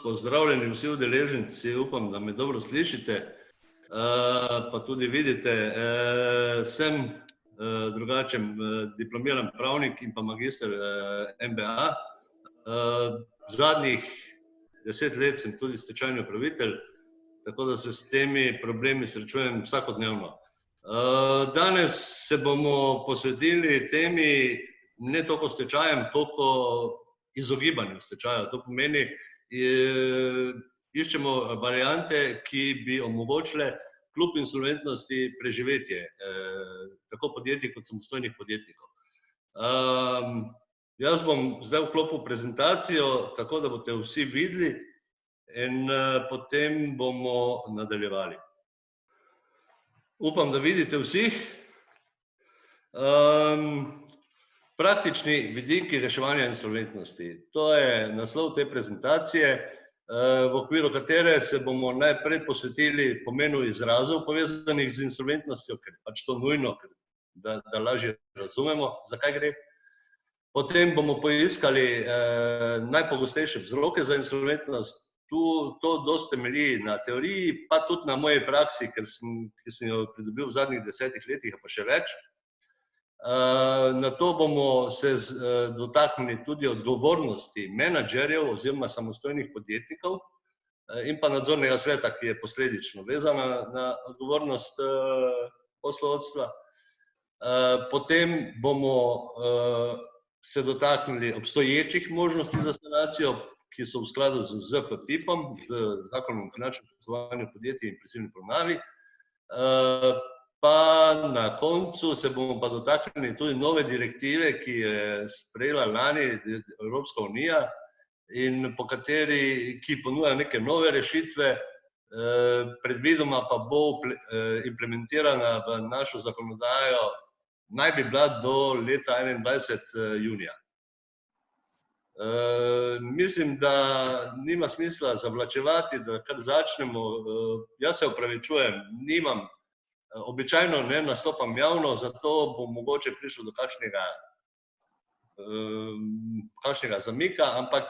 pozdravljeni vsi udeleženci, upam, da me dobro slišite, pa tudi vidite. Sem drugačen diplomiran pravnik in pa magister MBA. Zadnjih 10 let sem tudi stečajni upravitelj, tako da se s temi problemi srečujem vsakodnevno. Danes se bomo posvetili temi ne toliko stečajem, koliko izogibanju stečaja. To pomeni, iščemo variante, ki bi omogočile kljub insolventnosti preživetje, tako podjetij kot samostojnih podjetnikov. Jaz bom zdaj vklopil prezentacijo, tako da boste vsi videli in potem bomo nadaljevali. Upam, da vidite vsi. Praktični vidiki reševanja insolventnosti. To je naslov te prezentacije, v okviru katere se bomo najprej posvetili pomenu izrazov povezanih z insolventnostjo, ker je pač to nujno, da lažje razumemo, zakaj gre. Potem bomo poiskali najpogostejše vzroke za insolventnost. To dosti temelji na teoriji, pa tudi na moji praksi, ki sem jo pridobil v zadnjih 10 letih, pa še več. Na to bomo se dotaknili tudi odgovornosti menedžerjev oziroma samostojnih podjetnikov in pa nadzornega sveta, ki je posledično vezana na odgovornost poslovodstva. Potem bomo se dotaknili obstoječih možnosti za sanacijo, ki so v skladu z ZFPIP-om, z Zakonom o finančnem poslovanju podjetij in prisilni poravnavi. Pa na koncu se bomo pa dotaknili tudi nove direktive, ki je sprejela lani Evropska unija in po kateri, ki ponuja neke nove rešitve, predvidoma pa bo implementirana v našo zakonodajo, naj bi bila do leta 21. junija. Mislim, da nima smisla zavlačevati, da kar začnemo. Jaz se opravičujem, običajno ne nastopam javno, zato bo mogoče prišlo do kakšnega zamika, ampak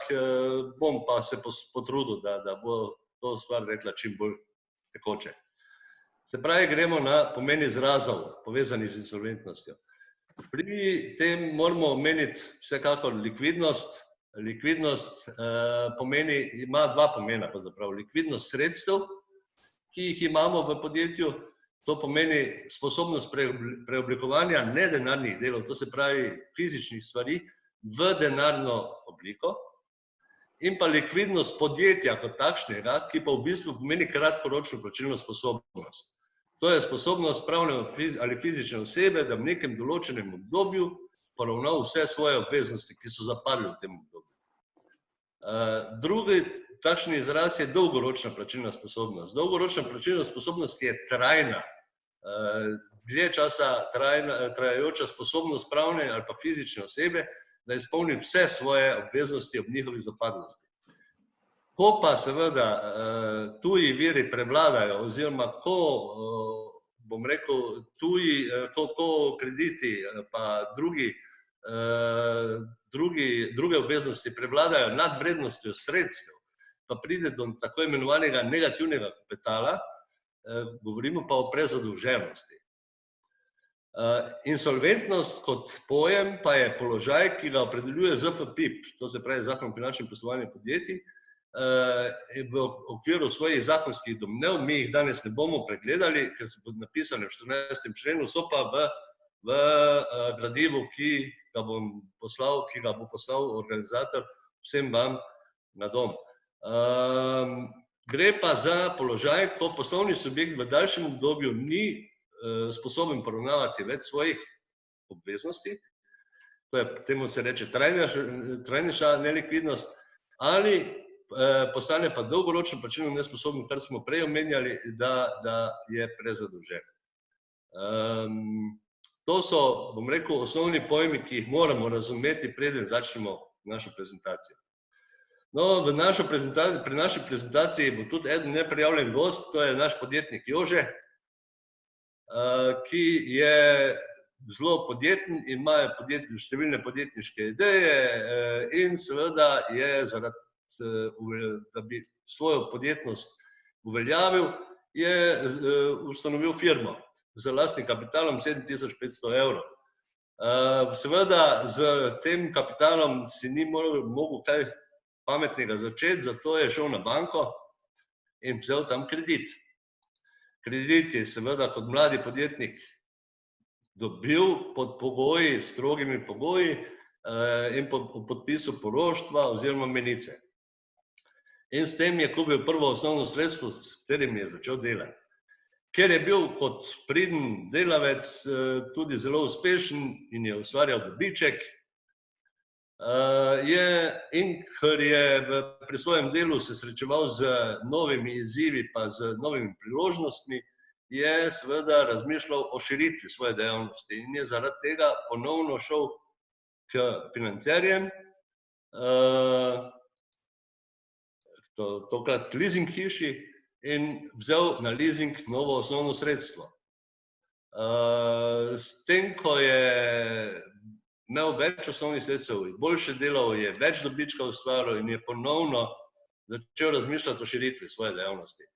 bom pa se potrudil, da bo to stvar rekla čim bolj tekoče. Se pravi, gremo na pomen izrazov povezanih z insolventnostjo. Pri tem moramo omeniti vsekakor likvidnost. Likvidnost ima dva pomena pravzaprav. Likvidnost sredstev, ki jih imamo v podjetju, to pomeni sposobnost preoblikovanja nedenarnih delov, to se pravi fizičnih stvari, v denarno obliko, in pa likvidnost podjetja kot takšnega, ki pa v bistvu pomeni kratkoročno plačilno sposobnost. To je sposobnost pravne ali fizične osebe, da v nekem določenem obdobju poravna vse svoje obveznosti, ki so zapadle v tem obdobju. Drugi takšni izraz je dolgoročna plačilna sposobnost. Dolgoročna plačilna sposobnost je trajna, dlje časa trajajoča sposobnost pravne ali pa fizične osebe, da izpolni vse svoje obveznosti ob njihovi zapadlosti. Ko pa seveda tuji viri prevladajo oziroma ko, bom rekel, ko krediti pa druge obveznosti prevladajo nad vrednostjo sredstev, pa pride do tako imenovanega negativnega kapitala, govorimo pa o prezadolženosti. Insolventnost kot pojem pa je položaj, ki ga opredeljuje ZFPIP, to se pravi Zakon o finančnem poslovanju podjetij, v okviru svojih zakonskih domnev. Mi jih danes ne bomo pregledali, ker so napisane v 14. členu, so pa v gradivu, ki ga bo poslal organizator vsem vam na dom. Gre pa za položaj, ko poslovni subjekt v daljšem obdobju ni sposoben poravnavati več svojih obveznosti, temu se reče trajnejša nelikvidnost, ali postane pa dolgoročno plačilno nesposoben, kar smo prej omenjali, da je prezadolžen. To so, bom rekel, osnovni pojmi, ki jih moramo razumeti, preden začnemo našo prezentacijo. No, pri naši prezentaciji bo tudi eden neprijavljen gost, to je naš podjetnik Jože, ki je zelo podjeten in ima številne podjetniške ideje in seveda je zaradi da bi svojo podjetnost uveljavil, je ustanovil firmo z lastnim kapitalom 7500 evrov. Seveda z tem kapitalom si ni mogel kaj pametnega začeti, zato je šel na banko in vzel tam kredit. Kredit je seveda kot mladi podjetnik dobil pod pogoji, strogimi pogoji in po podpisu poroštva oziroma menice. In s tem je kupil prvo osnovno sredstvo, s katerim je začel delati. Ker je bil kot priden delavec tudi zelo uspešen in je ustvarjal dobiček, in ker je pri svojem delu se srečeval z novimi izzivi pa z novimi priložnostmi, je seveda razmišljal o širitvi svoje dejavnosti in je zaradi tega ponovno šel k financerjem, tokrat leasing hiši, in vzel na leasing novo osnovno sredstvo. S tem, ko je imel več osnovnih sredstev, boljše delal, je več dobička ustvaril in je ponovno začel razmišljati o širitvi svoje dejavnosti.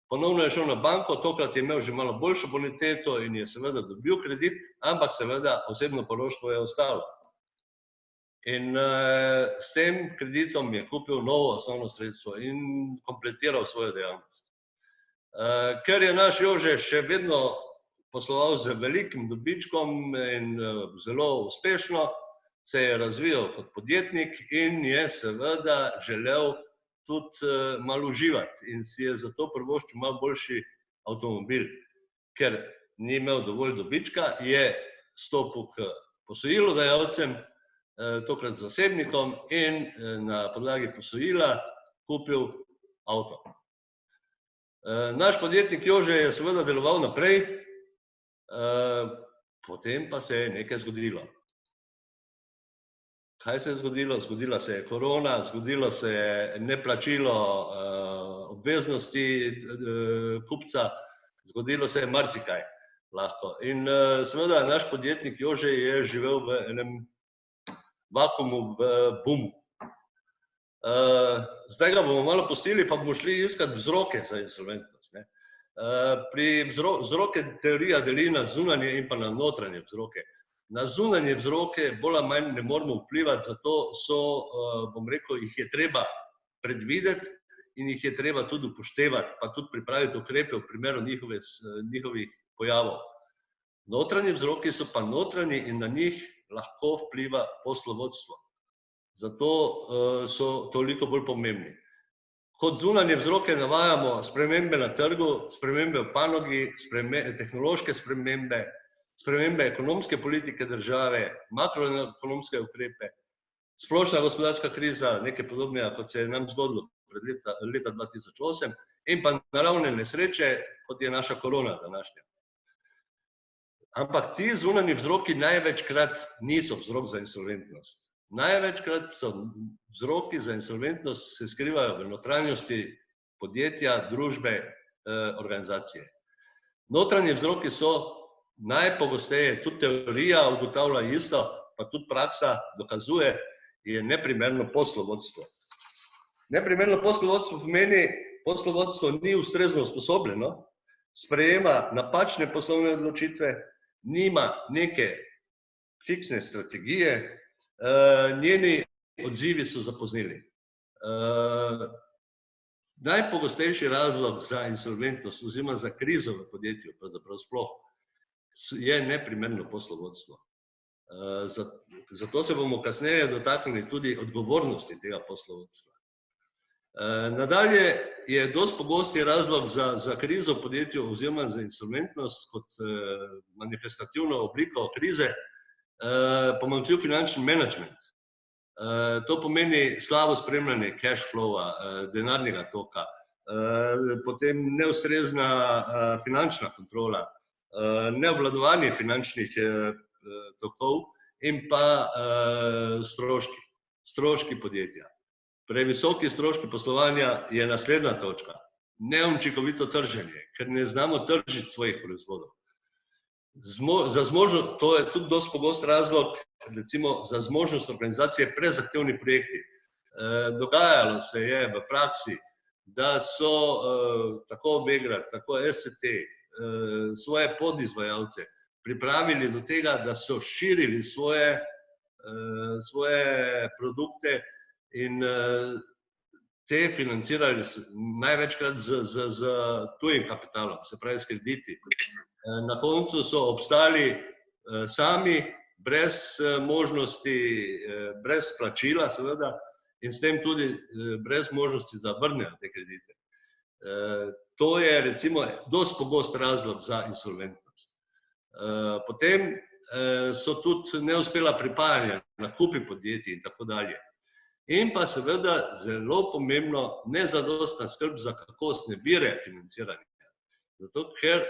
Ponovno je šel na banko, tokrat je imel že malo boljšo boniteto in je seveda dobil kredit, ampak seveda osebno poroštvo je ostalo. In s tem kreditom je kupil novo osnovno sredstvo in kompletiral svojo dejavnost. Ker je naš Jože še vedno posloval z velikim dobičkom in zelo uspešno, se je razvijal kot podjetnik in je seveda želel tudi malo uživati in si je zato privoščil malo boljši avtomobil. Ker ni imel dovolj dobička, je stopil k posojilodajalcem, tokrat zasebnikom, in na podlagi posojila kupil avto. Naš podjetnik Jože je seveda deloval naprej, potem pa se je nekaj zgodilo. Kaj se je zgodilo? Zgodila se je korona, zgodilo se je neplačilo obveznosti kupca, zgodilo se je marsikaj lahko. In seveda naš podjetnik Jože je živel v enem vakuumu, v bumu. Zdaj ga bomo malo pustili, pa bomo šli iskati vzroke za insolventnost. Pri vzroke teorija deli na zunanje in pa na notranje vzroke. Na zunanje vzroke bolj ali manj ne moramo vplivati, zato bom rekel, jih je treba predvideti in jih je treba tudi upoštevati, pa tudi pripraviti ukrepe v primeru njihovih pojavov. Notranji vzroki so pa notranji in na njih lahko vpliva poslovodstvo. Zato so toliko bolj pomembni. Kot zunanje vzroke navajamo spremembe na trgu, spremembe v panogi, tehnološke spremembe, spremembe ekonomske politike države, makroekonomske ukrepe, splošna gospodarska kriza, nekaj podobnega, kot se je nam zgodilo pred leta 2008, in pa naravne nesreče, kot je naša korona današnja. Ampak ti zunanji vzroki največkrat niso vzrok za insolventnost. Največkrat so vzroki za insolventnost se skrivajo v notranjosti podjetja, družbe, organizacije. Notranji vzroki so najpogosteje, tudi teorija ugotavlja isto, pa tudi praksa dokazuje, je neprimerno poslovodstvo. Neprimerno poslovodstvo pomeni, poslovodstvo ni ustrezno usposobljeno, sprejema napačne poslovne odločitve, nima neke fiksne strategije, njeni odzivi so zapozneli. Najpogostejši razlog za insolventnost oziroma za krizo v podjetju, pravzaprav sploh, je neprimerno poslovodstvo. Zato se bomo kasneje dotaknili tudi odgovornosti tega poslovodstva. Nadalje je dosti pogosti razlog za krizo v podjetju oziroma za insolventnost kot manifestativno obliko krize pomanjkljiv finančni menedžment. To pomeni slabo spremljanje cash flowa, denarnega toka, potem neustrezna finančna kontrola, neobvladovanje finančnih tokov in pa stroški podjetja. Previsoki stroški poslovanja je naslednja točka. Neučinkovito trženje, ker ne znamo tržiti svojih proizvodov. To je tudi dosti pogost razlog, recimo, za zmožnost organizacije prezahtevni projekti. Dogajalo se je v praksi, da so tako Vegrad, tako SCT svoje podizvajalce pripravili do tega, da so širili svoje produkte in te financirali največkrat z tujim kapitalom, se pravi s krediti. Na koncu so obstali sami, brez možnosti, brez plačila seveda in s tem tudi brez možnosti, da vrnejo te kredite. To je recimo dosti pogost razlog za insolventnost. Potem so tudi neuspela pripajanja, nakupi podjetij in tako dalje. In pa seveda zelo pomembno, nezadostna skrb za kakovostne vire financiranja. Zato, ker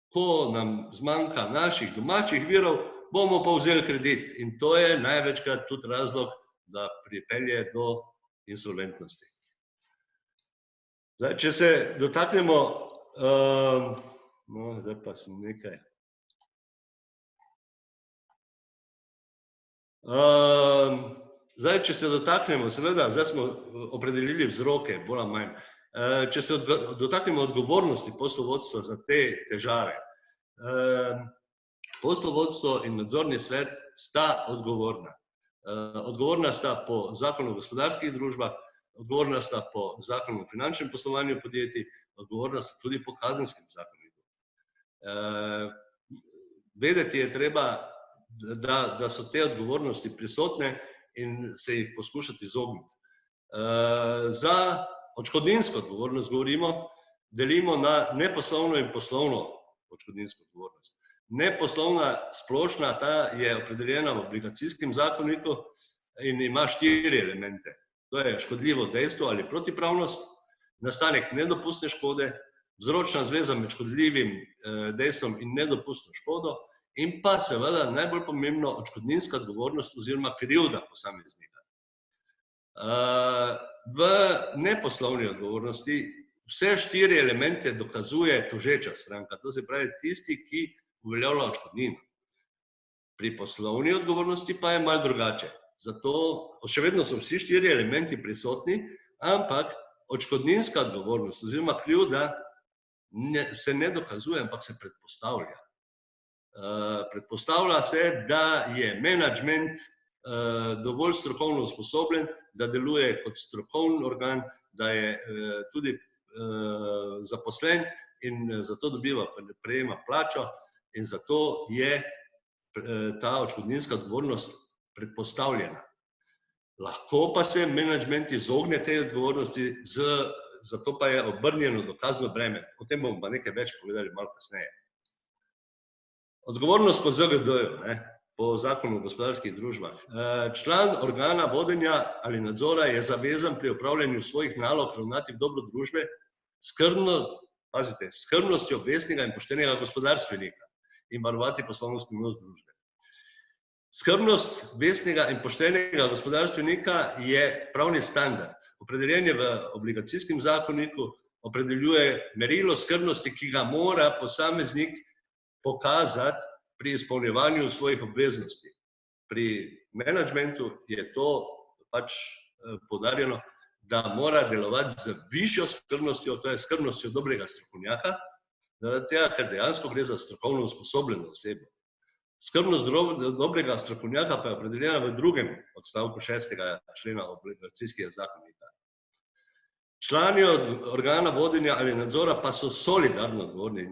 ko nam zmanjka naših domačih virov, bomo pa vzeli kredit. In to je največkrat tudi razlog, da pripelje do insolventnosti. Zdaj, če se dotaknemo, no, zdaj pa sem nekaj. Zdaj, če se dotaknemo, seveda, zdaj smo opredelili vzroke, bolj ali manj. Če se dotaknemo odgovornosti poslovodstva za te težave. Poslovodstvo in nadzorni svet sta odgovorna. Odgovorna sta po zakonu o gospodarskih družbah, odgovorna sta po zakonu o finančnem poslovanju podjetij, odgovorna sta tudi po kazenskem zakoniku. Vedeti je treba, da so te odgovornosti prisotne in se jih poskušati izogniti. Za odškodninsko odgovornost govorimo, delimo na neposlovno in poslovno odškodninsko odgovornost. Neposlovna splošna, ta je opredeljena v obligacijskem zakoniku in ima 4 elemente. To je škodljivo dejstvo ali protipravnost, nastanek nedopustne škode, vzročna zveza med škodljivim dejstvom in nedopustno škodo in pa seveda najbolj pomembno odškodninska odgovornost oziroma krivda posameznika. V neposlovni odgovornosti vse 4 elemente dokazuje tožeča stranka, to se pravi tisti, ki uveljavlja odškodnino. Pri poslovni odgovornosti pa je malo drugače. Zato še vedno so vsi 4 elementi prisotni, ampak odškodninska odgovornost oziroma krivda se ne dokazuje, ampak se predpostavlja. Predpostavlja se, da je menedžment dovolj strokovno usposobljen, da deluje kot strokovni organ, da je tudi zaposlen in zato prejema plačo in zato je ta odškodninska odgovornost predpostavljena. Lahko pa se menedžment izogne tej odgovornosti, zato pa je obrnjeno dokazno breme. O tem bomo pa nekaj več povedali malo kasneje. Odgovornost po ZGD-ju, po zakonu o gospodarskih družbah. Član organa vodenja ali nadzora je zavezan pri opravljanju svojih nalog ravnati v dobro družbe s skrbnostjo vestnega in poštenega gospodarstvenika in varovati poslovno skrivnost družbe. Skrbnost vestnega in poštenega gospodarstvenika je pravni standard. Opredeljen je v obligacijskem zakoniku, opredeljuje merilo skrbnosti, ki ga mora posameznik pokazati pri izpolnjevanju svojih obveznosti. Pri menedžmentu je to pač poudarjeno, da mora delovati z višjo skrbnostjo, to je skrbnostjo dobrega strokovnjaka, ker dejansko gre za strokovno usposobljeno osebo. Skrbnost dobrega strokovnjaka pa je opredeljena v 2. odstavku 6. člena obligacijskega zakonika. Člani organa vodenja ali nadzora pa so solidarno odgovorni.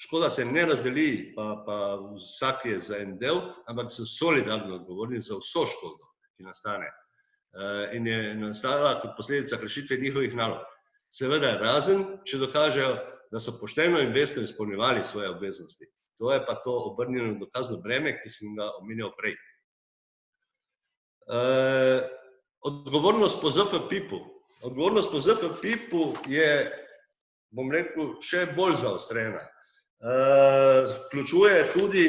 Škoda se ne razdeli, pa vsak je za en del, ampak so solidarno odgovorni za vso škodo, ki nastane. In je nastala kot posledica kršitve njihovih nalog. Seveda razen, če dokažejo, da so pošteno in vestno izpolnjevali svoje obveznosti. To je pa to obrnjeno dokazno breme, ki sem ga omenjal prej. Odgovornost po ZFPIP-u. Odgovornost po ZFPIP-u je, bom rekel, še bolj zaostrena. Vključuje tudi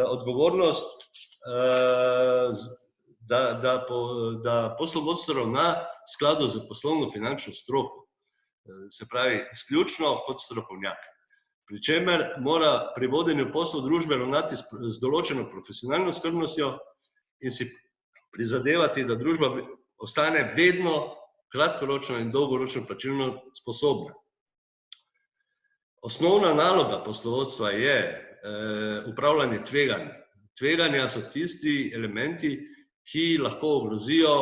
odgovornost, da poslovodstvo ravna v skladu z poslovno finančno stroko. Se pravi, izključno kot strokovnjak. Pri čemer mora pri vodenju poslov družbe ravnati z določeno profesionalno skrbnostjo in si prizadevati, da družba ostane vedno kratkoročno in dolgoročno plačilno sposobna. Osnovna naloga poslovodstva je upravljanje tveganj. Tveganja so tisti elementi, ki lahko ogrozijo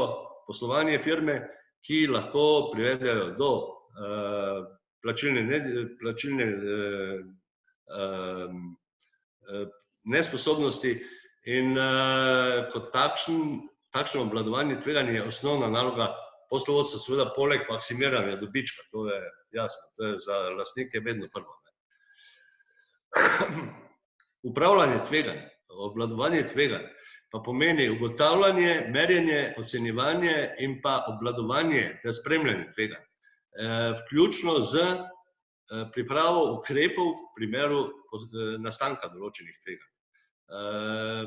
poslovanje firme, ki lahko privedejo do plačilne nesposobnosti in kot takšno obvladovanje tveganja je osnovna naloga poslovodstva, seveda poleg maksimiranja dobička, to je jasno, to je za lastnike vedno prvo. Upravljanje tveganj, obvladovanje tveganj pa pomeni ugotavljanje, merjenje, ocenjevanje in pa obvladovanje ter spremljanje tveganj, vključno z pripravo ukrepov v primeru nastanka določenih tveganj.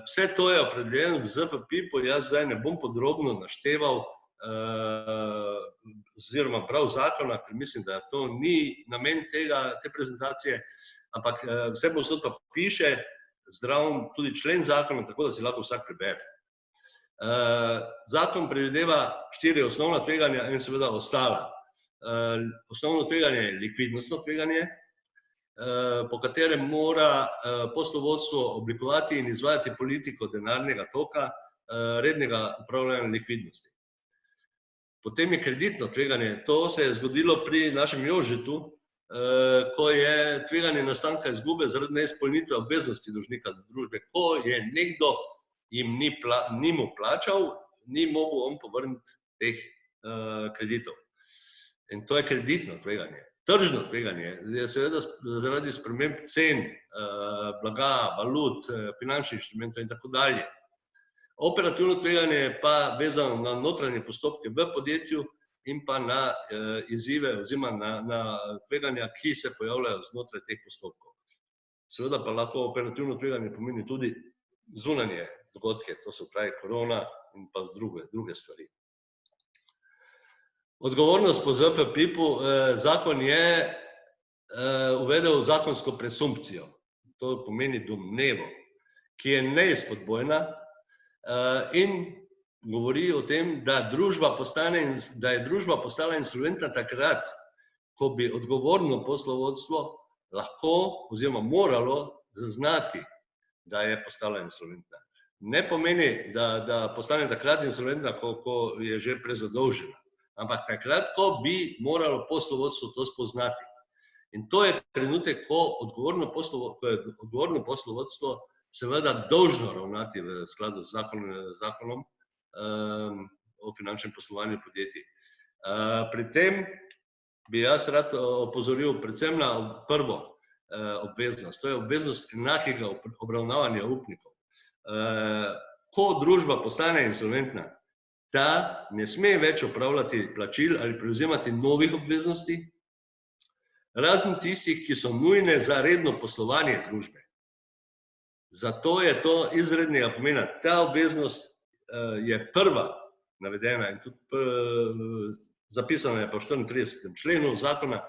Vse to je opredeljeno v ZFPIP-u, jaz zdaj ne bom podrobno našteval oziroma prav zakona, ker mislim, da to ni namen te prezentacije, ampak vse povsod pa piše zdrav tudi člen zakona, tako da si lahko vsak prebere. Zakon predvideva 4 osnovna tveganja in seveda ostala. Osnovno tveganje je likvidnostno tveganje, po katerem mora poslovodstvo oblikovati in izvajati politiko denarnega toka, rednega upravljanja likvidnosti. Potem je kreditno tveganje. To se je zgodilo pri našem Jožetu, ko je tveganje nastanka izgube zaradi neizpolnitve obveznosti dolžnika družbe. Ko je nekdo jim ni mu plačal, ni mogel on povrniti teh kreditov. In to je kreditno tveganje. Tržno tveganje je seveda zaradi sprememb cen, blaga, valut, finančnih inštrumentov in tako dalje. Operativno tveganje je pa vezano na notranje postopke v podjetju in pa na izzive oziroma na tveganja, ki se pojavljajo znotraj teh postopkov. Seveda pa lahko operativno tveganje pomeni tudi zunanje dogodke, to se pravi korona in pa druge stvari. Odgovornost po ZFPIP-u, zakon je uvedel zakonsko presumpcijo, to pomeni domnevo, ki je neizpodbojna in govori o tem, da je družba postala insolventna takrat, ko bi odgovorno poslovodstvo lahko oziroma moralo zaznati, da je postala insolventna. Ne pomeni, da postane takrat insolventna, ko je že prezadolžena, ampak takrat, ko bi moralo poslovodstvo to spoznati. In to je trenutek, ko je odgovorno poslovodstvo seveda dolžno ravnati v skladu z zakonom o finančnem poslovanju podjetij. Pri tem bi jaz rad opozoril predvsem na prvo obveznost, to je obveznost enakega obravnavanja upnikov. Ko družba postane insolventna, da ne sme več opravljati plačil ali prevzemati novih obveznosti, razen tistih, ki so nujne za redno poslovanje družbe. Zato je to izrednega pomena. Ta obveznost je prva navedena in tudi zapisana je pa v 34. členu zakona,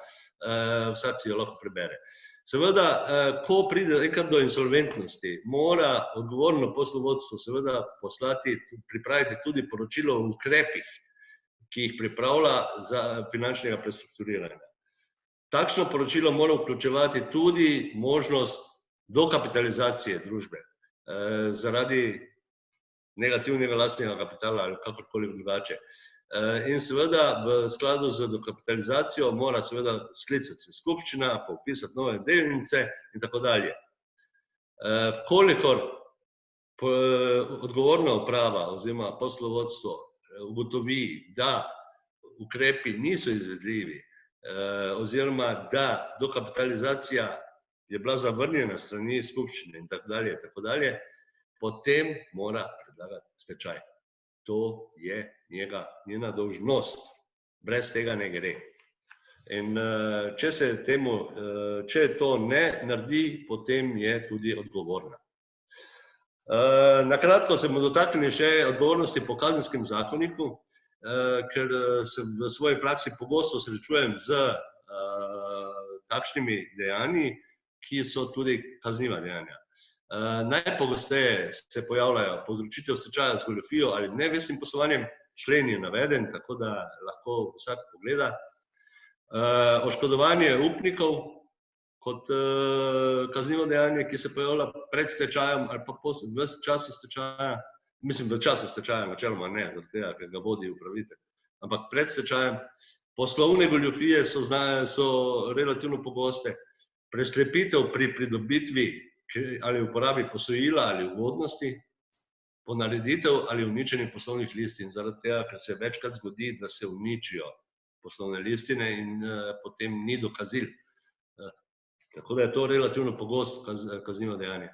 vsak si jo lahko prebere. Seveda, ko pride enkrat do insolventnosti, mora odgovorno poslovodstvo seveda pripraviti tudi poročilo o ukrepih, ki jih pripravlja za finančnega prestrukturiranja. Takšno poročilo mora vključevati tudi možnost dokapitalizacije družbe zaradi negativnega lastnega kapitala ali kakorkoli drugače. In seveda v skladu z dokapitalizacijo mora seveda sklicati se skupščina, popisati nove delnice in tako dalje. Vkolikor odgovorna uprava oziroma poslovodstvo ugotovi, da ukrepi niso izvedljivi oziroma da dokapitalizacija je bila zavrnjena s strani skupščine in tako dalje, potem mora predlagati stečaj. To je njena dolžnost. Brez tega ne gre. In če to ne naredi, potem je tudi odgovorna. Na kratko se bomo dotaknili še odgovornosti po kazenskem zakoniku, ker se v svoji praksi pogosto srečujem z takšnimi dejanji, ki so tudi kazniva dejanja. Najpogosteje se pojavljajo povzročitev stečaja z goljufijo ali nevestnim poslovanjem, člen je naveden, tako da lahko vsak pogleda. Oškodovanje upnikov kot kaznivo dejanje, ki se pojavlja pred stečajem ali pa v času stečaja, mislim, v času stečaja načeloma ne, zaradi tega, ker ga vodi upravitelj, ampak pred stečajem. Poslovne goljufije so relativno pogoste, preslepitev pri pridobitvi ali uporabi posojila ali ugodnosti, ponareditev ali uničenje poslovnih listin, zaradi tega, ker se večkrat zgodi, da se uničijo poslovne listine in potem ni dokazil. Tako da je to relativno pogosto kaznivo dejanje.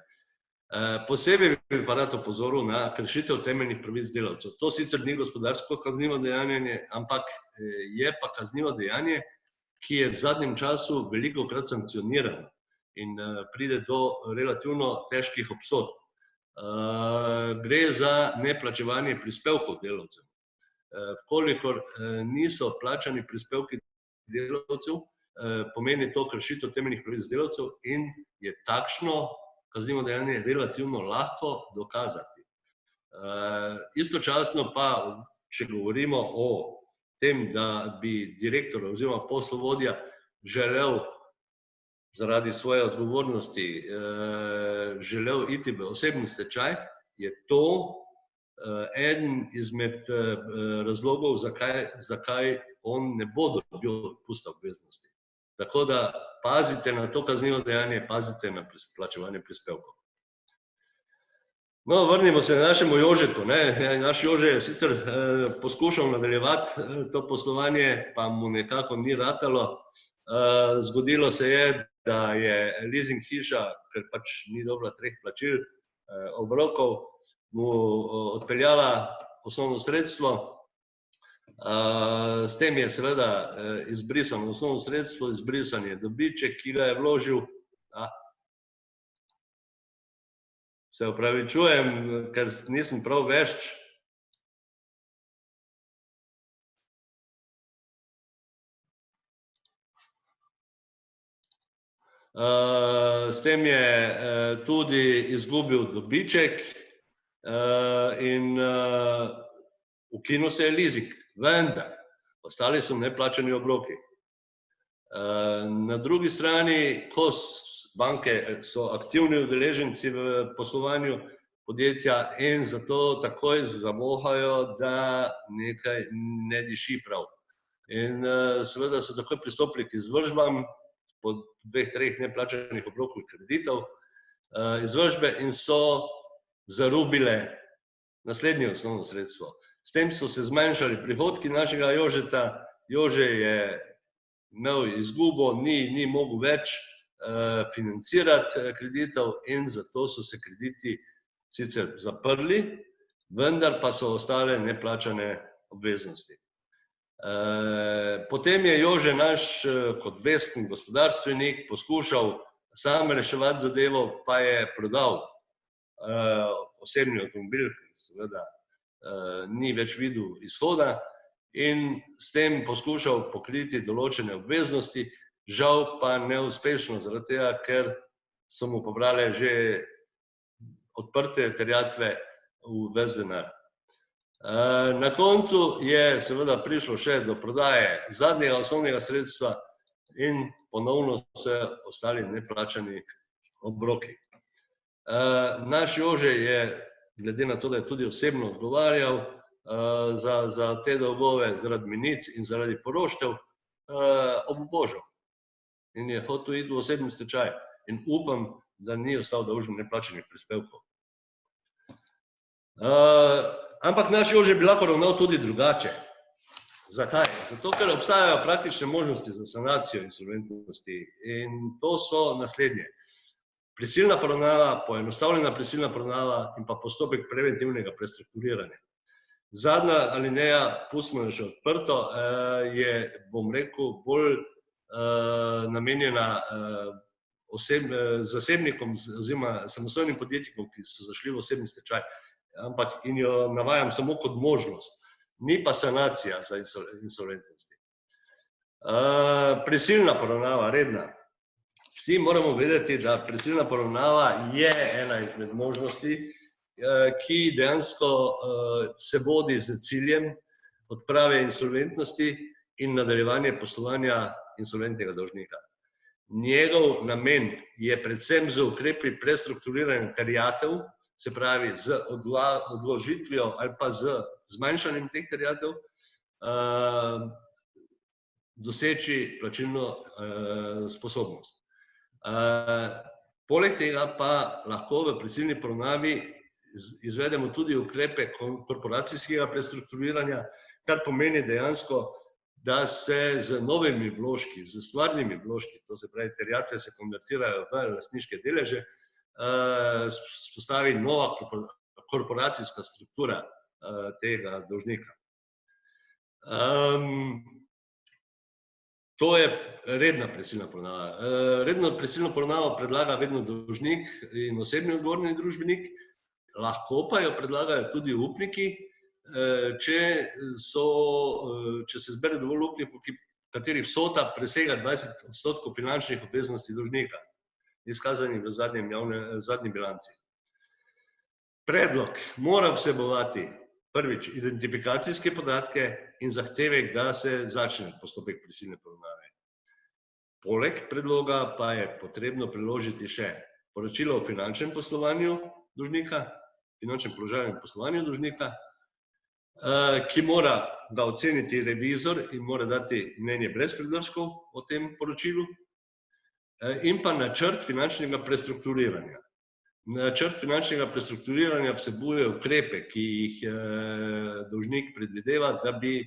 Posebej bi pa rad opozoril na kršitev temeljnih pravic delavcev. To sicer ni gospodarsko kaznivo dejanje, ampak je pa kaznivo dejanje, ki je v zadnjem času velikokrat sankcionirano in pride do relativno težkih obsodb. Gre za neplačevanje prispevkov delavcev. Vkolikor niso plačani prispevki delavcev, pomeni to kršitev temeljnih pravic delavcev in je takšno kaznivo dejanje relativno lahko dokazati. Istočasno pa, če govorimo o tem, da bi direktor oziroma poslovodja želel zaradi svoje odgovornosti želel iti v osebni stečaj, je to eden izmed razlogov, zakaj on ne bo dobil odpusta obveznosti. Tako da pazite na to kaznivo dejanje, pazite na plačevanje prispevkov. No, vrnimo se našemu Jožetu. Naš Jože je sicer poskušal nadaljevati to poslovanje, pa mu nekako ni ratalo. Zgodilo se je, da je leasing hiša, ker pač ni dobila 3 plačil obrokov, mu odpeljala osnovno sredstvo. S tem je seveda izbrisano osnovno sredstvo, izbrisan je dobiček, ki ga je vložil. Se opravičujem, ker nisem prav vešč. S tem je tudi izgubil dobiček in ukinil se je leasing, vendar ostali so neplačani obroki. Na drugi strani, ko banke so aktivni udeleženci v poslovanju podjetja in zato takoj zavohajo, da nekaj ne diši prav. In seveda so takoj pristopili k izvršbam po 2-3 neplačanih obrokov kreditov izvršbe in so zarubile naslednje osnovno sredstvo. S tem so se zmanjšali prihodki našega Jožeta. Jože je imel izgubo, ni mogel več financirati kreditov in zato so se krediti sicer zaprli, vendar pa so ostale neplačane obveznosti. Potem je Jože naš kot vesten gospodarstvenik poskušal sam reševati zadevo, pa je prodal osebni avtomobil, seveda ni več videl izhoda in s tem poskušal pokriti določene obveznosti, žal pa neuspešno, zaradi tega, ker so mu pobrale že odprte terjatve v ves denar. Na koncu je seveda prišlo še do prodaje zadnjega osnovnega sredstva in ponovno se ostali neplačani obroki. Naš Jože je, glede na to, da je tudi osebno odgovarjal za te dolgove zaradi menic in zaradi poroštev, obubožal in je hotel iti v osebni stečaj in upam, da ni ostal dolžen neplačanih prispevkov. Ampak naš Jože bi lahko ravnal tudi drugače. Zakaj? Zato, ker obstajajo praktične možnosti za sanacijo insolventnosti in to so naslednje. Prisilna poravnava, poenostavljena prisilna poravnava in pa postopek preventivnega prestrukturiranja. Zadnja alineja, pustimo jo še odprto, je, bom rekel, bolj namenjena zasebnikom oziroma samostojnim podjetnikom, ki so zašli v osebni stečaj, ampak in jo navajam samo kot možnost, ni pa sanacija za insolventnosti. Prisilna poravnava, redna. Vsi moramo vedeti, da prisilna poravnava je ena izmed možnosti, ki dejansko se vodi z ciljem odprave insolventnosti in nadaljevanje poslovanja insolventnega dolžnika. Njegov namen je predvsem z ukrepi prestrukturiranja terjatev, se pravi z odložitvijo ali pa z zmanjšanjem teh terjatev, doseči plačilno sposobnost. Poleg tega pa lahko v prisilni poravnavi izvedemo tudi ukrepe korporacijskega prestrukturiranja, kar pomeni dejansko, da se z novimi vložki, z stvarnimi vložki, to se pravi terjatve se konvertirajo v lastniške deleže, spostavi nova korporacijska struktura tega dolžnika. To je redna prisilna poravnava. Redno prisilno poravnavo predlaga vedno dolžnik in osebni odgovorni družbenik, lahko pa jo predlagajo tudi upniki, če se zbere dovolj upnikov, katerih vsota presega 20% finančnih obveznosti dolžnika, izkazanih v zadnji bilanci. Predlog mora vsebovati prvič identifikacijske podatke in zahtevek, da se začne postopek prisilne poravnave. Poleg predloga pa je potrebno priložiti še poročilo o finančnem poslovanju dolžnika, finančnem položaju in poslovanju dolžnika, ki mora ga oceniti revizor in mora dati mnenje brez pridržkov o tem poročilu, in pa načrt finančnega prestrukturiranja. Načrt finančnega prestrukturiranja vsebuje ukrepe, ki jih dolžnik predvideva, da bi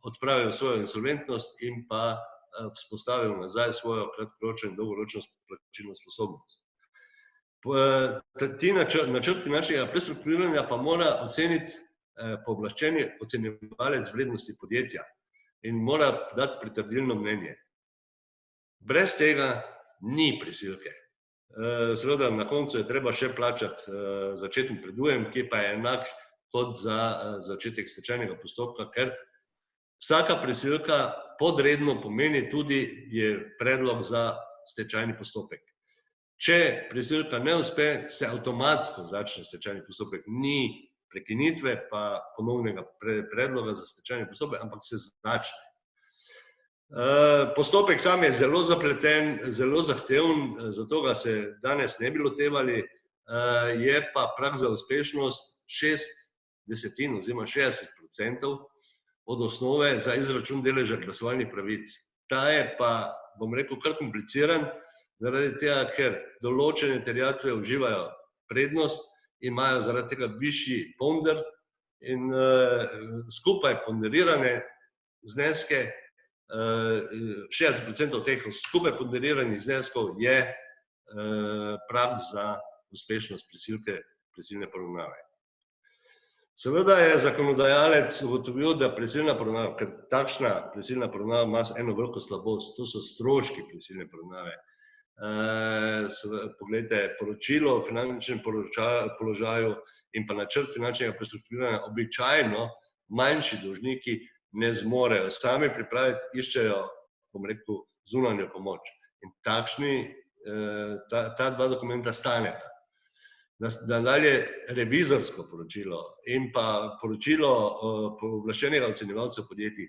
odpravil svojo insolventnost in pa vzpostavil nazaj svojo kratkoročno in dolgoročno plačilno sposobnost. Načrt finančnega prestrukturiranja pa mora oceniti pooblaščeni ocenjevalec vrednosti podjetja in mora dati pritrdilno mnenje. Brez tega ni prisilke. Seveda na koncu je treba še plačati začetni predujem, ki pa je enak kot za začetek stečajnega postopka, ker vsaka prisilka podredno pomeni tudi je predlog za stečajni postopek. Če prisilka ne uspe, se avtomatsko začne stečajni postopek. Ni prekinitve pa ponovnega predloga za stečajni postopek, ampak se začne. Postopek sam je zelo zapleten, zelo zahteven, zato ga se danes ne bi lotevali, je pa prag za uspešnost 60% oziroma 60% od osnove za izračun deleža glasovalnih pravic. Ta je pa, bom rekel, kar kompliciran, zaradi tega, ker določene terjatve uživajo prednost, imajo zaradi tega višji ponder in skupaj ponderirane zneske, 60% teh skupaj ponderiranih zneskov je prag za uspešnost prisilne poravnave. Seveda je zakonodajalec ugotovil, da prisilna poravnava, ker takšna prisilna poravnava ima eno veliko slabost, to so stroški prisilne poravnave. Poglejte, poročilo o finančnem položaju in pa načrt finančnega prestrukturiranja običajno manjši dolžniki ne zmorejo sami pripraviti, iščejo, bom rekel, zunanjo pomoč. In takšni, ta dva dokumenta staneta. Nadalje revizorsko poročilo in pa poročilo pooblaščenega ocenjevalca podjetij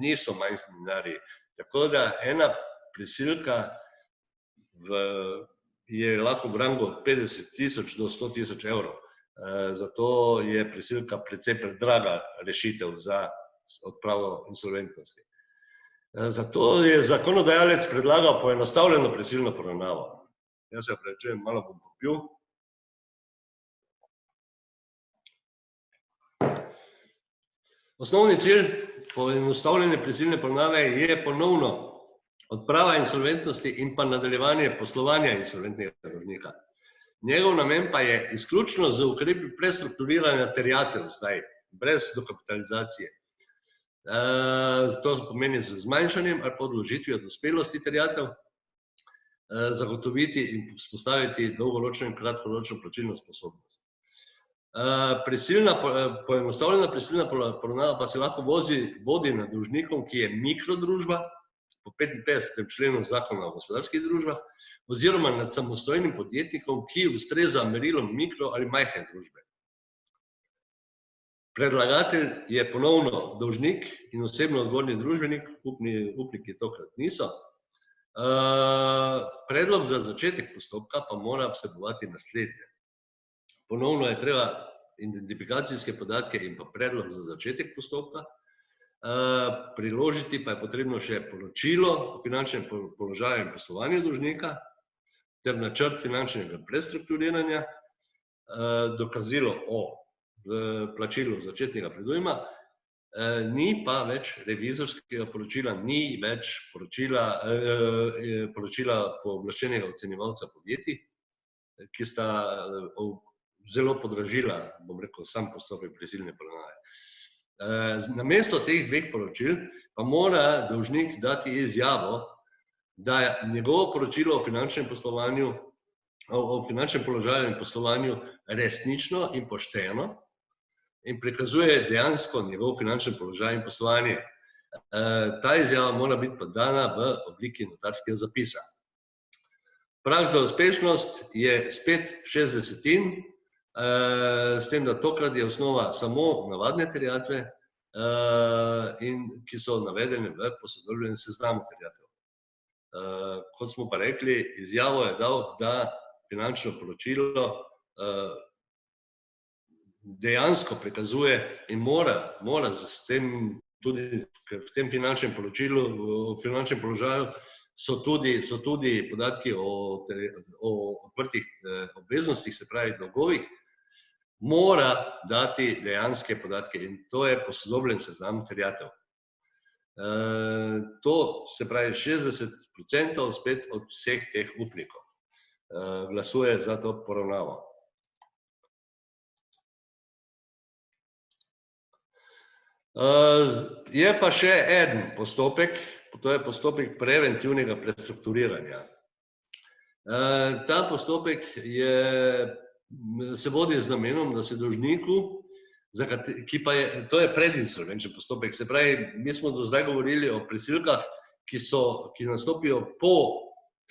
niso majhni denarji. Tako da ena prisilka je lahko v rangu od 50.000 do 100.000 evrov. Zato je prisilka precej predraga rešitev za odpravo insolventnosti. Zato je zakonodajalec predlagal poenostavljeno prisilno poravnavo. Jaz se opravičujem, malo bom popil. Osnovni cilj poenostavljene prisilne poravnave je ponovno odprava insolventnosti in pa nadaljevanje poslovanja insolventnega dolžnika. Njegov namen pa je izključno z ukrepi prestrukturiranja terjatev zdaj, brez dokapitalizacije. To pomeni z zmanjšanjem ali pa odložitvijo dospelosti terjatev, zagotoviti in vzpostaviti dolgoročno in kratkoročno plačilno sposobnost. Poenostavljena prisilna poravnava pa se lahko vodi nad dolžnikom, ki je mikrodružba, po 55. členu Zakona o gospodarskih družbah oziroma nad samostojnim podjetnikom, ki ustreza merilom mikro ali majhne družbe. Predlagatelj je ponovno dolžnik in osebno odgovorni družbenik, upniki tokrat niso. Predlog za začetek postopka pa mora vsebovati naslednje. Ponovno je treba identifikacijske podatke in pa predlog za začetek postopka, priložiti pa je potrebno še poročilo o finančnem položaju in poslovanju dolžnika ter načrt finančnega prestrukturiranja, dokazilo o plačilu začetnega predujma, ni pa več revizorskega poročila, ni več poročila pooblaščenega ocenjevalca podjetij, ki sta zelo podražila, bom rekel, sam postopek prisilne poravnave. Namesto teh dveh poročil pa mora dolžnik dati izjavo, da je njegovo poročilo o finančnem poslovanju, o finančnem položaju in poslovanju resnično in pošteno in prikazuje dejansko njegov finančni položaj in poslovanje. Ta izjava mora biti pa dana v obliki notarskega zapisa. Prag za uspešnost je spet 60, s tem, da tokrat je osnova samo navadne terjatve, ki so navedene v posodobljenem seznamu terjatev. Kot smo pa rekli, izjavo je dal, da finančno poročilo dejansko prikazuje in mora s tem tudi, ker v tem finančnem poročilu, v finančnem položaju so tudi podatki o odprtih obveznostih, se pravi dolgovih, mora dati dejanske podatke in to je posodobljen seznam terjatev. To se pravi 60% spet od vseh teh upnikov glasuje za to poravnavo. Je pa še en postopek, to je postopek preventivnega prestrukturiranja. Ta postopek se vodi z namenom, da se dolžniku, to je predinsolvenčni postopek, se pravi, mi smo do zdaj govorili o prisilkah, ki nastopijo po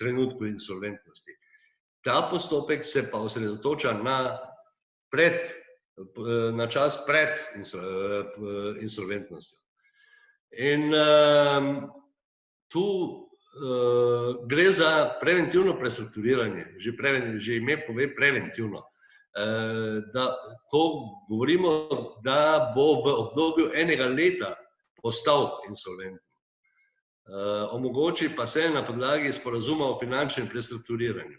trenutku insolventnosti. Ta postopek se pa osredotoča na čas pred insolventnostjo. In tu gre za preventivno prestrukturiranje, že ime pove preventivno. Ko govorimo, da bo v obdobju enega leta postal insolventen, omogoči pa se na podlagi sporazuma o finančnem prestrukturiranju.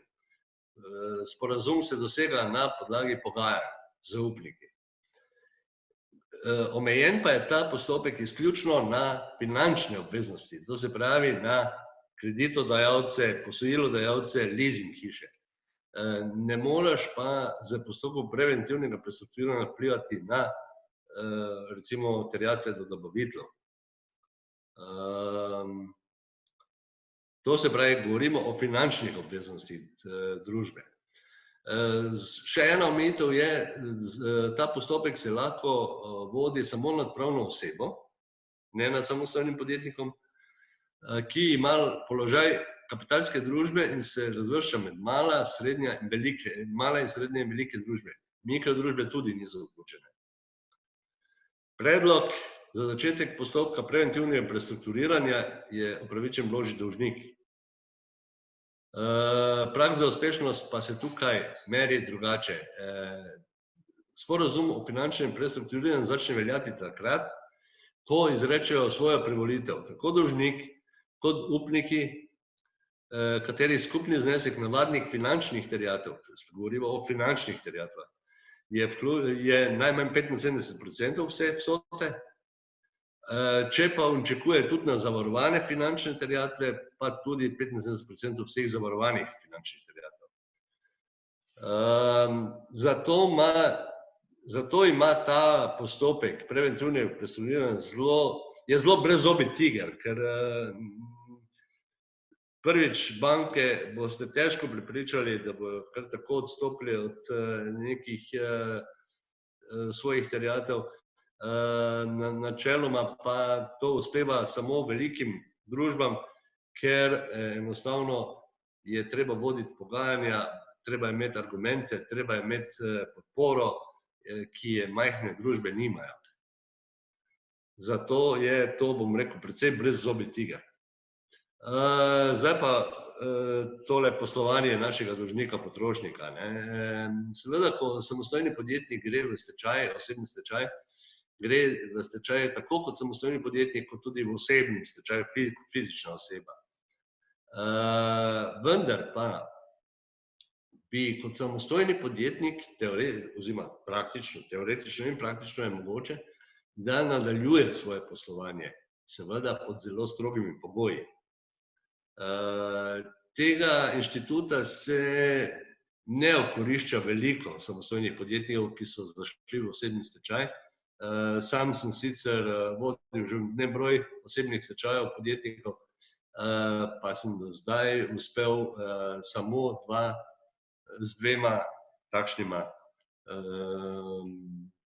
Sporazum se dosega na podlagi pogajanj z upniki. Omejen pa je ta postopek izključno na finančne obveznosti, to se pravi na kreditodajalce, posojilodajalce, leasing hiše. Ne moreš pa z postopkom preventivnega prestrukturiranja vplivati na recimo terjatve do dobaviteljev. To se pravi, govorimo o finančnih obveznostih družbe. Še ena omejitev je, ta postopek se lahko vodi samo nad pravno osebo, ne nad samostojnim podjetnikom, ki ima položaj kapitalske družbe in se razvršča med mala, srednje in velike družbe. Mikrodružbe tudi niso vključene. Predlog za začetek postopka preventivnega prestrukturiranja je upravičen vložiti dolžnik. Prag za uspešnost pa se tukaj meri drugače. Sporazum o finančnem prestrukturiranju začne veljati takrat, ko izrečejo svojo privolitev, tako dolžnik kot upniki, katerih skupni znesek navadnih finančnih terjatev, govorimo o finančnih terjatvah, je najmanj 75% vse vsote. Če pa pričakuje tudi na zavarovane finančne terjatve, pa tudi 75% vseh zavarovanih finančnih terjatev. Zato ima ta postopek preventivnega prestrukturiranja zelo brezzobi tiger, ker prvič banke boste težko prepričali, da bodo kar tako odstopili od nekih svojih terjatev. Načeloma pa to uspeva samo velikim družbam, ker enostavno je treba voditi pogajanja, treba je imeti argumente, treba je imeti podporo, ki je majhne družbe nimajo. Zato je to, bom rekel, precej brezzobi tiger. Zdaj pa tole poslovanje našega dolžnika potrošnika. Seveda, ko samostojni podjetnik gre v stečaj, osebni stečaj, gre v stečaj tako kot samostojni podjetnik, kot tudi v osebni stečaj, fizična oseba. Vendar pa bi kot samostojni podjetnik, oziroma praktično, teoretično in praktično je mogoče, da nadaljuje svoje poslovanje, seveda pod zelo strogimi pogoji. Tega inštituta se ne okorišča veliko samostojnih podjetnikov, ki so zašli v osebni stečaj. Sam sem sicer vodil že nebroj osebnih stečajev podjetnikov, pa sem do zdaj uspel samo z dvema takšnima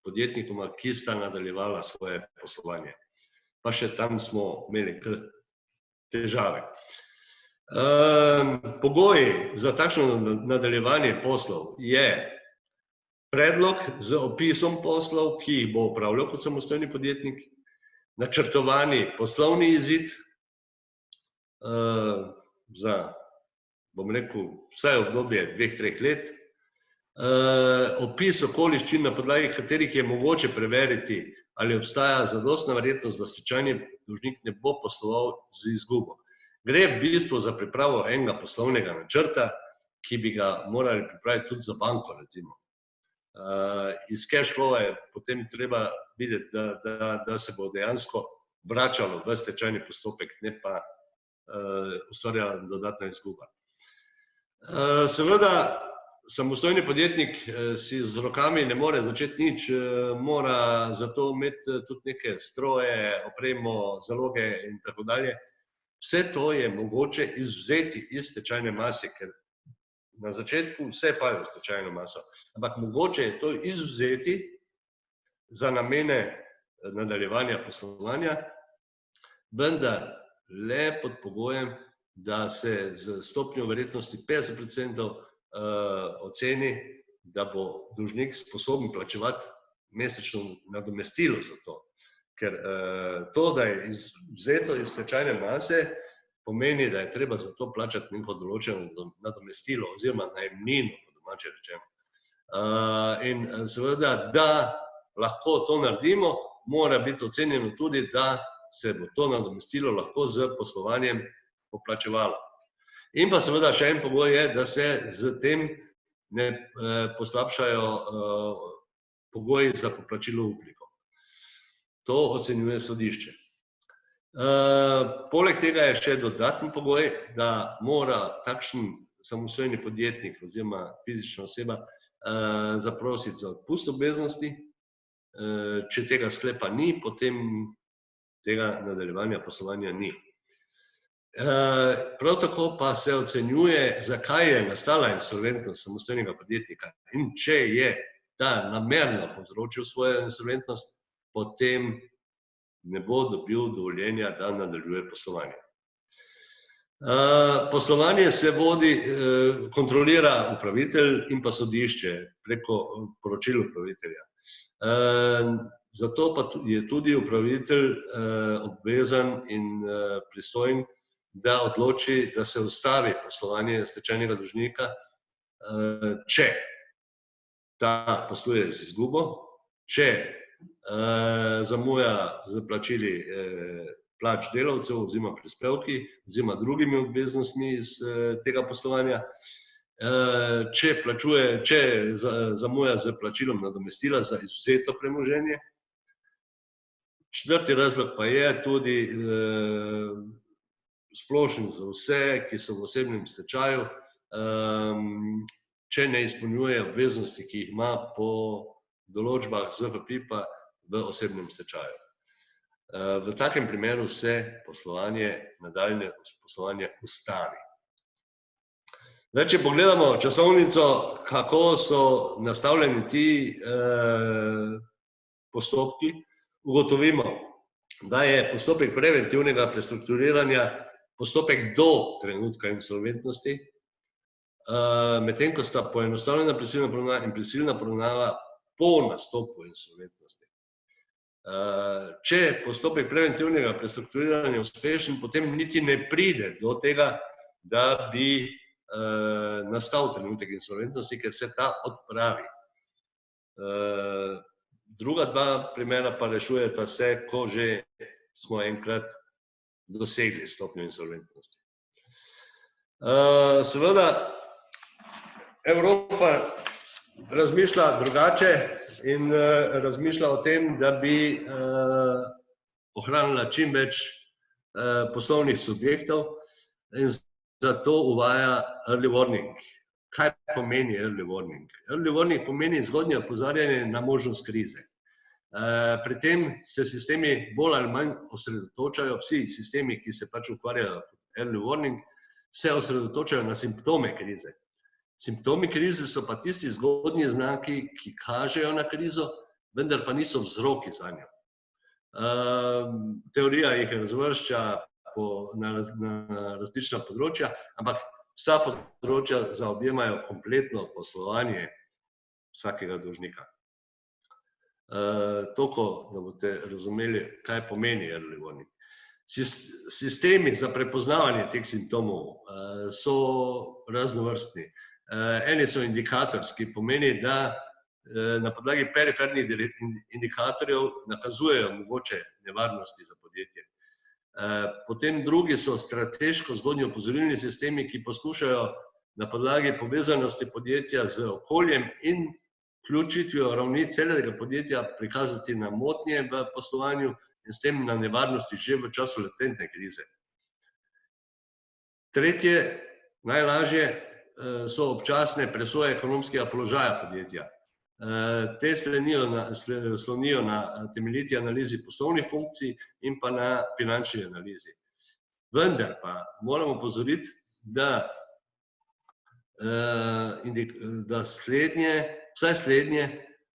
podjetnikoma, ki sta nadaljevala svoje poslovanje. Pa še tam smo imeli kar težave. Pogoji za takšno nadaljevanje poslov je predlog z opisom poslov, ki jih bo opravljal kot samostojni podjetnik, načrtovani poslovni izid za, bom rekel, vsaj obdobje 2-3 let, opis okoliščin, na podlagi katerih je mogoče preveriti, ali obstaja zadostna verjetnost, da stečajni dolžnik ne bo posloval z izgubo. Gre v bistvu za pripravo enega poslovnega načrta, ki bi ga morali pripraviti tudi za banko, recimo. Iz cash flowa je potem treba videti, da se bo dejansko vračalo v stečajni postopek, ne pa ustvarjala dodatna izguba. Seveda, samostojni podjetnik si z rokami ne more začeti nič, mora zato imeti tudi neke stroje, opremo, zaloge in tako dalje. Vse to je mogoče izvzeti iz stečajne mase, ker na začetku vse pajo v stečajno maso, ampak mogoče je to izvzeti za namene nadaljevanja poslovanja, vendar le pod pogojem, da se z stopnjo verjetnosti 50% oceni, da bo dolžnik sposoben plačevati mesečno nadomestilo za to. Ker to, da je vzeto iz stečajne mase, pomeni, da je treba za to plačati neko določeno nadomestilo oziroma najemnino, po domače rečeno. In seveda, da lahko to naredimo, mora biti ocenjeno tudi, da se bo to nadomestilo lahko z poslovanjem poplačevalo. In pa seveda še en pogoj je, da se z tem ne poslabšajo pogoji za poplačilo upnikov. To ocenjuje sodišče. Poleg tega je še dodatni pogoj, da mora takšen samostojni podjetnik oziroma fizična oseba zaprositi za odpust obveznosti. Če tega sklepa ni, potem tega nadaljevanja poslovanja ni. Prav tako pa se ocenjuje, zakaj je nastala insolventnost samostojnega podjetnika in če je ta namerno povzročil svojo insolventnost, potem ne bo dobil dovoljenja, da nadaljuje poslovanje. Poslovanje se vodi, kontrolira upravitelj in pa sodišče preko poročil upravitelja. Zato pa je tudi upravitelj obvezan in pristojen, da odloči, da se ustavi poslovanje stečajnega dolžnika, če ta posluje z izgubo, če zamuja z plačili plač delavcev oziroma prispevki oziroma drugimi obveznostmi iz tega poslovanja, če zamuja z plačilom nadomestila za izvzeto premoženje. Četrti razlog pa je tudi splošen za vse, ki so v osebnem stečaju, če ne izpolnjuje obveznosti, ki jih ima po določbah ZVPIP-a v osebnem stečaju. V takem primeru se nadaljnje poslovanje ustavi. Zdaj, če pogledamo časovnico, kako so nastavljeni ti postopki, ugotovimo, da je postopek preventivnega prestrukturiranja postopek do trenutka insolventnosti, medtem ko sta poenostavljena prisilna poravnava in prisilna poravnava po nastopu insolventnosti. Če postopek preventivnega prestrukturiranja je uspešen, potem niti ne pride do tega, da bi nastal trenutek insolventnosti, ker se ta odpravi. Druga dva primera pa rešujeta se, ko že smo enkrat dosegli stopnjo insolventnosti. Seveda, Evropa razmišlja drugače in razmišlja o tem, da bi ohranila čim več poslovnih subjektov in zato uvaja early warning. Kaj pomeni early warning? Early warning pomeni zgodnje opozarjanje na možnost krize. Pri tem se sistemi bolj ali manj osredotočajo, vsi sistemi, ki se pač ukvarjajo early warning, se osredotočajo na simptome krize. Simptomi krize so pa tisti zgodnji znaki, ki kažejo na krizo, vendar pa niso vzroki zanjo. Teorija jih razvršča na različna področja, ampak vsa področja zaobjemajo kompletno poslovanje vsakega dolžnika. Toliko, da boste razumeli, kaj pomeni early warning. Sistemi za prepoznavanje teh simptomov so raznovrstni. Eni so indikatorski, pomeni, da na podlagi perifernih indikatorjev nakazujejo mogoče nevarnosti za podjetje. Potem drugi so strateško zgodnje opozorilni sistemi, ki poskušajo na podlagi povezanosti podjetja z okoljem in vključitvijo ravni celega podjetja prikazati na motnje v poslovanju in s tem na nevarnosti že v času latentne krize. Tretje, najlažje, so občasne presoje ekonomskega položaja podjetja. Te slonijo na temeljiti analizi poslovnih funkcij in pa na finančni analizi. Vendar pa moramo opozoriti, da vsaj slednje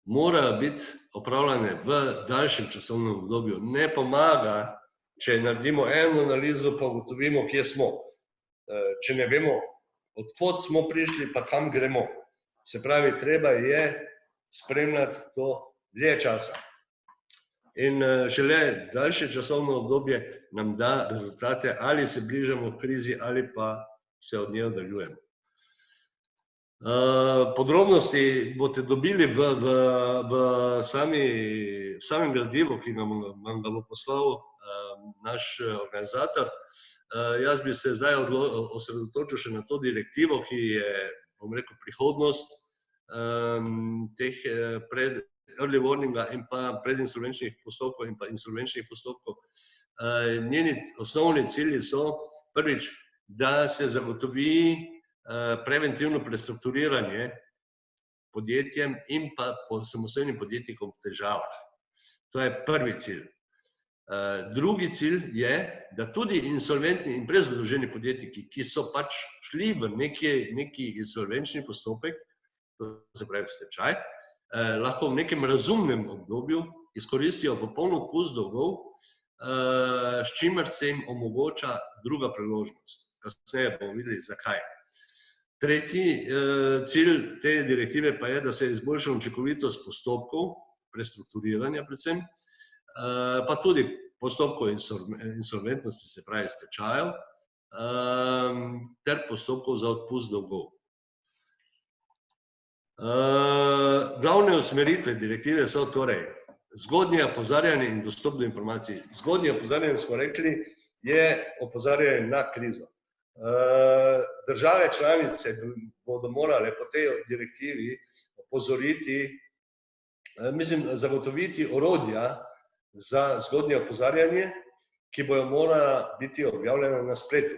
morajo biti opravljene v daljšem časovnem obdobju. Ne pomaga, če naredimo eno analizo, pa ugotovimo, kje smo. Če ne vemo, odkot smo prišli, pa kam gremo. Se pravi, treba je spremljati to dlje časa. In šele daljše časovno obdobje nam da rezultate, ali se bližamo krizi, ali pa se od nje oddaljujemo. Podrobnosti boste dobili v samem gradivu, ki vam ga bo poslal naš organizator. Jaz bi se zdaj osredotočil še na to direktivo, ki je, bom rekel, prihodnost teh early warninga in pa predinsolvenčnih postopkov in pa insolvenčnih postopkov. Njeni osnovni cilji so, prvič, da se zagotovi preventivno prestrukturiranje podjetjem in pa samostojnim podjetnikom v težavah. To je prvi cilj. Drugi cilj je, da tudi insolventni in prezadolženi podjetniki, ki so pač šli v neki insolvenčni postopek, to se pravi stečaj, lahko v nekem razumnem obdobju izkoristijo popoln odpust dolgov, s čimer se jim omogoča druga priložnost. Kasneje bomo videli, zakaj. Tretji cilj te direktive pa je, da se izboljša učinkovitost postopkov, prestrukturiranja predvsem, pa tudi postopkov insolventnosti, se pravi stečajev, ter postopkov za odpust dolgov. Glavne usmeritve direktive so torej zgodnje opozarjanje in dostop do informacij. Zgodnje opozarjanje, smo rekli, je opozarjanje na krizo. Države članice bodo morale po tej direktivi opozoriti, zagotoviti orodja za zgodnje opozarjanje, ki bojo morala biti objavljena na spletu.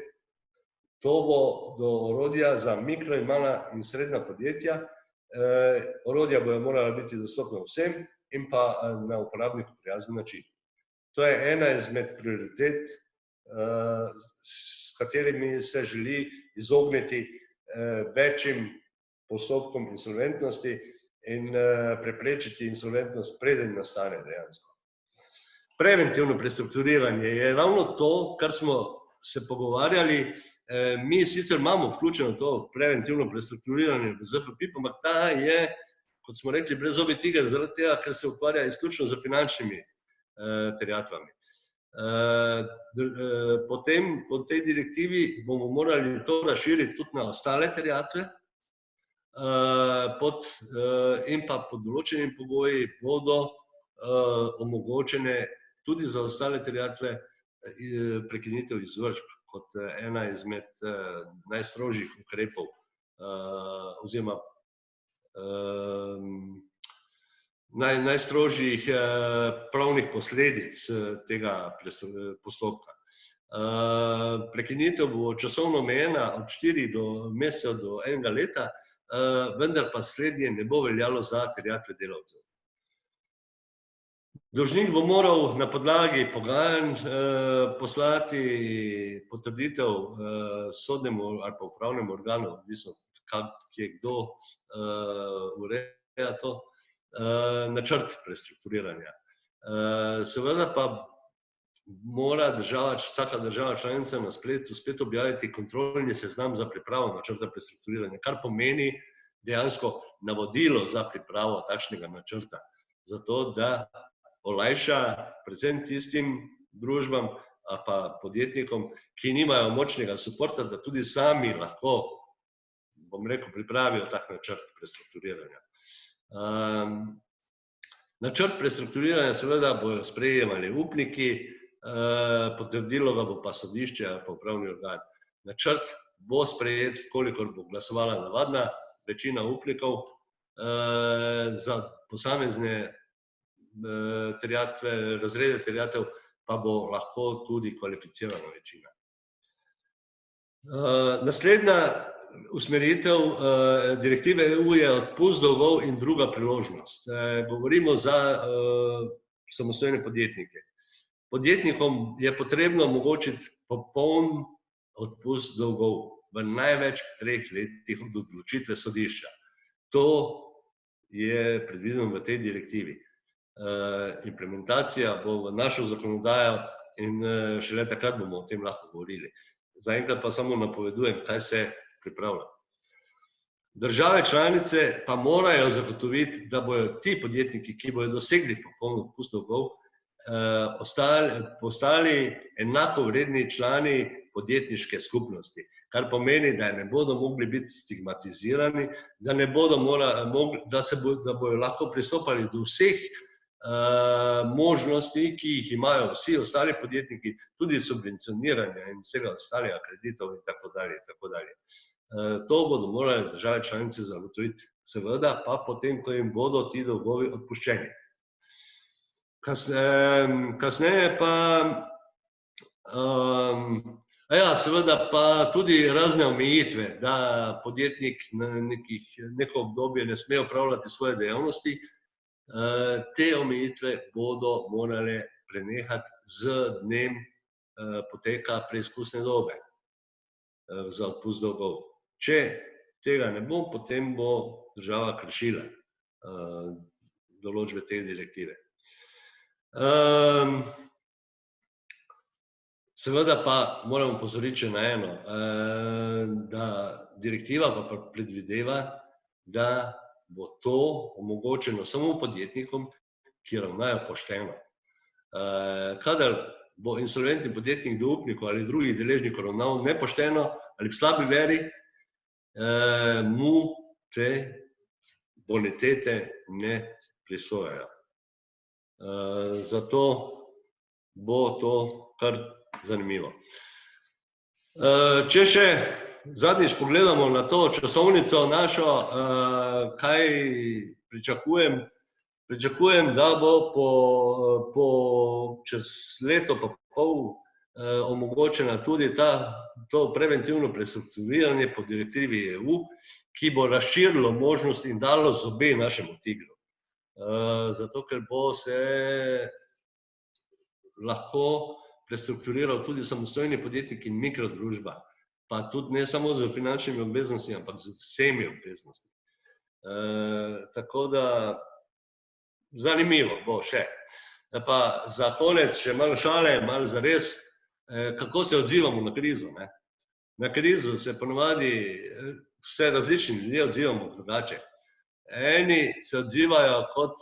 To bo do orodja za mikro in mala in srednja podjetja. Orodja bojo morala biti dostopna vsem in pa na uporabniku prijazen način. To je ena izmed prioritet, s katerimi se želi izogniti večjim postopkom insolventnosti in preprečiti insolventnost, preden nastane dejansko. Preventivno prestrukturiranje je ravno to, kar smo se pogovarjali, mi sicer imamo vključeno to preventivno prestrukturiranje v ZFPIP, ampak ta je, kot smo rekli, brezzobi tiger, zaradi tega, ker se ukvarja izključno z finančnimi terjatvami. Potem, po tej direktivi bomo morali to razširiti tudi na ostale terjatve, in pa pod določenimi pogoji bodo omogočene tudi za ostale terjatve prekinitev izvršb kot ena izmed najstrožjih ukrepov oziroma najstrožjih pravnih posledic tega postopka. Prekinitev bo časovno omejena od 4 mesecev do 1 leta, vendar pa slednje ne bo veljalo za terjatve delavcev. Dolžnik bo moral na podlagi pogajanj poslati potrditev sodnemu ali pa upravnemu organu, odvisno kje kdo ureja to, načrt prestrukturiranja. Seveda pa mora vsaka država članica na spletu spet objaviti kontrolni seznam za pripravo načrta prestrukturiranja, kar pomeni dejansko navodilo za pripravo takšnega načrta, zato da olajša predvsem tistim družbam ali pa podjetnikom, ki nimajo močnega suporta, da tudi sami lahko, bom rekel, pripravijo tak načrt prestrukturiranja. Načrt prestrukturiranja seveda bojo sprejemali upniki, potrdilo ga bo pa sodišče ali pa upravni organ. Načrt bo sprejet, kolikor bo glasovala navadna večina upnikov, za posamezne terjatve, razrede terjatev pa bo lahko tudi kvalificirana večina. Naslednja usmeritev direktive EU je odpust dolgov in druga priložnost. Govorimo za samostojne podjetnike. Podjetnikom je potrebno omogočiti popoln odpust dolgov v največ 3 letih od odločitve sodišča. To je predvideno v tej direktivi. Implementacija bo v našo zakonodajo in šele takrat bomo o tem lahko govorili. Zaenkrat pa samo napovedujem, kaj se pripravlja. Države članice pa morajo zagotoviti, da bojo ti podjetniki, ki bojo dosegli popoln odpust dolgov, postali enakovredni člani podjetniške skupnosti, kar pomeni, da ne bodo mogli biti stigmatizirani, da bojo lahko pristopali do vseh možnosti, ki jih imajo vsi ostali podjetniki, tudi subvencioniranja in vsega ostalega, kreditov in tako dalje. To bodo morali države članice zagotoviti, seveda pa potem, ko jim bodo ti dolgovi odpuščeni. Kasneje pa, seveda pa tudi razne omejitve, da podjetnik neko obdobje ne sme opravljati svoje dejavnosti. Te omejitve bodo morale prenehati z dnem poteka preizkusne dobe za odpust dolgov. Če tega ne bo, potem bo država kršila določbe te direktive. Seveda pa moramo opozoriti še na eno, da direktiva pa predvideva, da bo to omogočeno samo podjetnikom, ki ravnajo pošteno. Kadar bo insolventni podjetnik do upnikov ali drugih deležnikov ravnal nepošteno ali v slabi veri, mu te bonitete ne prisojajo. Zato bo to kar zanimivo. Če še zadnjič pogledamo na to časovnico našo, kaj pričakujem. Pričakujem, da bo čez leto pa pol omogočena tudi to preventivno prestrukturiranje po direktivi EU, ki bo razširilo možnost in dalo zobe našemu tigru. Zato, ker bo se lahko prestrukturiral tudi samostojni podjetnik in mikrodružba, pa tudi ne samo z finančnimi obveznostmi, ampak z vsemi obveznostmi. Tako da zanimivo bo še. Pa za konec še malo šale, malo zares. kako se odzivamo na krizo. Ne? Na krizo se ponovadi vse različni ljudje odzivamo drugače. Eni se odzivajo kot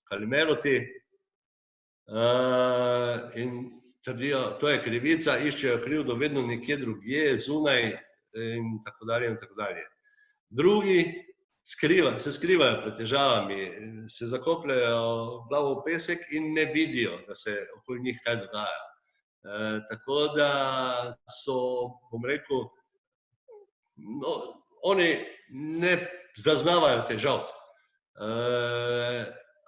kalimeroti in trdijo, to je krivica, iščejo krivdo vedno nekje drugje, zunaj in tako dalje in tako dalje. Drugi se skrivajo pred težavami, se zakopljajo glavo v pesek in ne vidijo, da se okoli njih kaj dogaja. Tako da so, bom rekel, oni ne zaznavajo težav.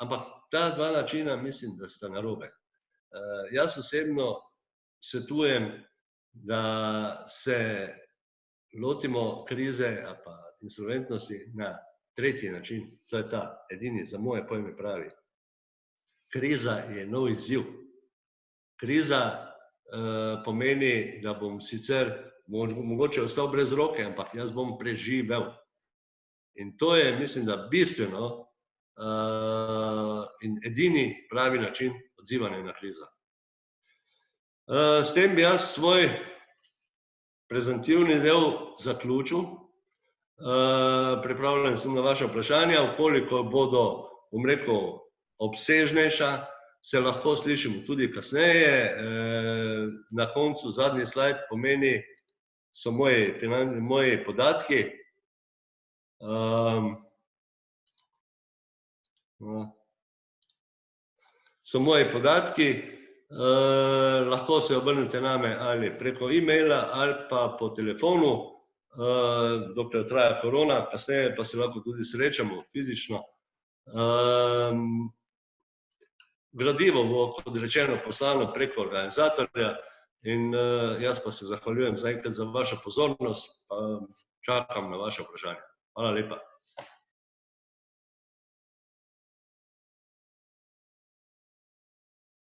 Ampak ta dva načina mislim, da sta narobe. Jaz osebno svetujem, da se lotimo krize ali pa insolventnosti na tretji način. To je ta, edini za moje pojme pravi. Kriza je nov izziv. Kriza pomeni, da bom sicer mogoče ostal brez roke, ampak jaz bom preživel. In to je, mislim, da bistveno in edini pravi način odzivanja na krizo. S tem bi jaz svoj prezentativni del zaključil. Pripravljen sem na vaše vprašanja, ukoliko bodo, bom rekel, obsežnejša, se lahko slišimo tudi kasneje. Na koncu zadnji slajd pomeni, so moji podatki. So moji podatki, lahko se obrnete name ali preko e-maila ali pa po telefonu, dokler traja korona, kasneje pa se lahko tudi srečamo fizično. Gradivo bo, kot rečeno, poslano preko organizatorja in jaz pa se zahvaljujem zaenkrat za vašo pozornost, pa čakam na vaše vprašanje. Hvala lepa.